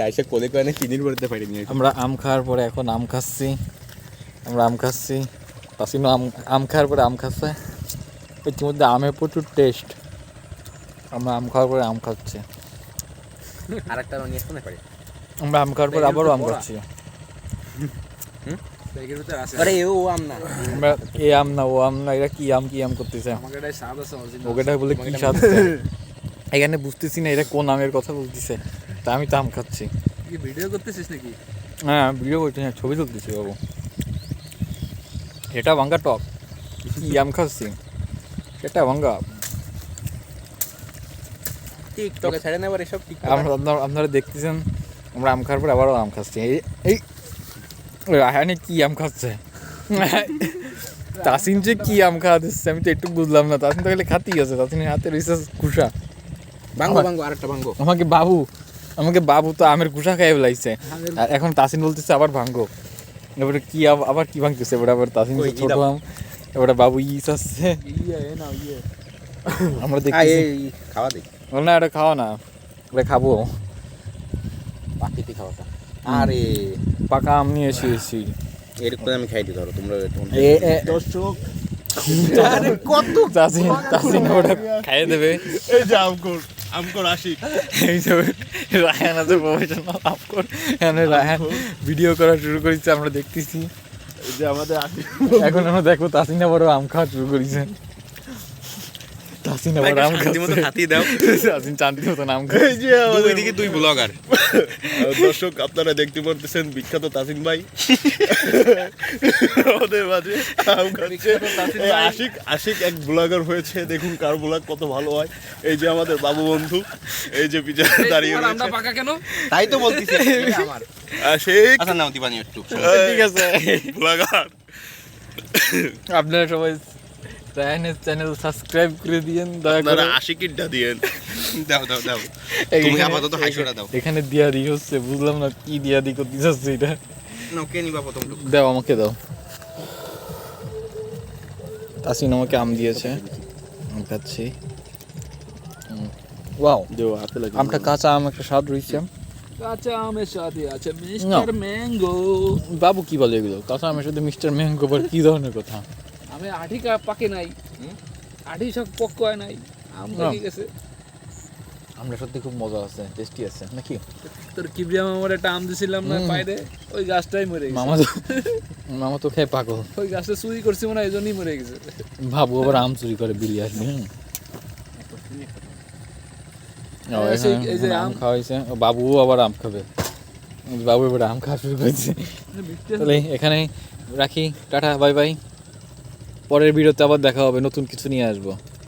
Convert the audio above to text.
আইসা কোলে কোলে চিনির ভরতে পারিনি। আমরা আম খাওয়ার পরে এখন আম খাচ্ছি। তাসিনও আম খাওয়ার পরে আম খাচ্ছে। ইতিমধ্যে আমের প্রচুর টেস্ট। আমরা আম খাওয়ার পরে আম খাচ্ছি। আরেকটা নিয়ে আসতে না পারি। আমরা আম খাওয়ার পরে আবারও আম খাচ্ছি। আরে ও আম না, আমরা এ আম না ও আম না, এরা কি আম করতেছে। ওটা বলে কি স্বাদ। এখানে বুঝতেছি না এরা কোন আমের কথা বলতেছে। তা আমি তো আম খাচ্ছি। ভিডিও করতেছিস নাকি? হ্যাঁ ভিডিও করছি, হ্যাঁ ছবি তুলতেছি বাবু। এটা ভাঙ্গা টক, কি আম খাচ্ছি সেটা ভাঙ্গা। টিকটকে ছেড়ে নেবার এসব টিকটক। আপনারা দেখতেছেন আমরা আম খাওয়ার পর আবারও আম খাচ্ছি। এই রাহানে কি আম খাচ্ছে, তাসিন যে কি আম খাওয়া দিচ্ছে আমি তো একটু বুঝলাম না। তাসিন তো গেলে খাতেই আছে, তাসিনের হাতে রয়েছে কুসা। ভাঙ্গো আরেকটা ভাঙ্গো। আমাকে বাবু তো আমের কুসা খাইয়ে ফেলাইছে, আর এখন তাসিন বলতেছে আবার ভাঙ্গো। এবারে কি আবার কি ভাঙতেছে, এবারে আবার তাসিন ছোট আম, এবারে বাবু আসছে। আমরা দেখি খাওয়া দিই না, এটা খাওয়া না, এটা খাবো পাখিতে খাওয়াটা। আরে পাকা আম নিয়ে এসেছি। এরকম আমি খাই দিই, ধরো তোমরা দর্শক তাসিন ওটা খাইয়ে দেবে। এই যে আমকর আশিক, এই যে রায়হান আছে প্রফেশনাল আমকর, এখানে রায়হান ভিডিও করা শুরু করেছে, আমরা দেখতেছি। এই যে আমাদের আশিক, এখন আমরা দেখবো তাসিন আবার আম খাওয়া শুরু করেছে। তাসিন আবার আম খাচ্ছে, হাতিয়ে দাও। তাসিন চান্দি মতো আম খাচ্ছে। এই যে দুই দিকে দুই ব্লগার। দর্শক আপনারা দেখতে পারতেছেন বিখ্যাত তাসিন ভাই আমাদের মাঝে আম খাচ্ছে। এই আশিক এক ব্লগার হয়েছে, দেখুন কার ব্লগ কত ভালো হয়। এই যে আমাদের বাবু বন্ধু, এই যে পিছনে দাঁড়িয়ে রয়েছে। আমরা পাকা কেন? তাই তো বলতেছি আমার। আশিক আচ্ছা নাও দিবানি একটু। ঠিক আছে ব্লগার, আপনারা সবাই রায়হানের চ্যানেল সাবস্ক্রাইব করে দিয়েন দয়া করে। আপনারা আশিকিরটা দিয়েন। দাও তুমি আপাতত হাইশোটা দাও। এখানে দিয়াদি হচ্ছে, বুঝলাম না কি দিয়াদি করতে যাচ্ছে এটা। নাও কে নিবা প্রথম? দাও আমাকে দাও। তাসিন আমাকে আম দিয়েছে, আম খাচ্ছি। ওয়াও, দেও হাতে লাগে। আমটা কাঁচা আম, একটা স্বাদ রয়েছে। কাঁচা আমের সাথে আছে মিস্টার ম্যাঙ্গো। বাবু কি বলে এগুলো, কাঁচা আমের সাথে মিস্টার ম্যাঙ্গো, আবার কি ধরনের কথা। আমি আঠি পাকে নাই, আঠি সব পক্ক হয় নাই, আম পেকে গেছে। আমটা সত্যি খুব মজা আছে, টেস্টি আছে নাকি? তোর কিবরিয়া মামার একটা আম দিছিলাম না পাইরে, ওই গাছটাই মরে গেছে। মামা তো খেয়ে পাগল। ওই গাছটা চুরি করছি মনে হয়, এই জন্যই মরে গেছে। বাবু আবার আম চুরি করে বেরিয়ে আসবে। এই যে আম খাওয়াইছে, বাবুও আবার আম খাবে। বাবু এবার আম খাওয়া শুরু করেছে। তাহলে এখানে রাখি, টাটা বাই বাই। পরের ভিডিওতে আবার দেখা হবে, নতুন কিছু নিয়ে আসবো।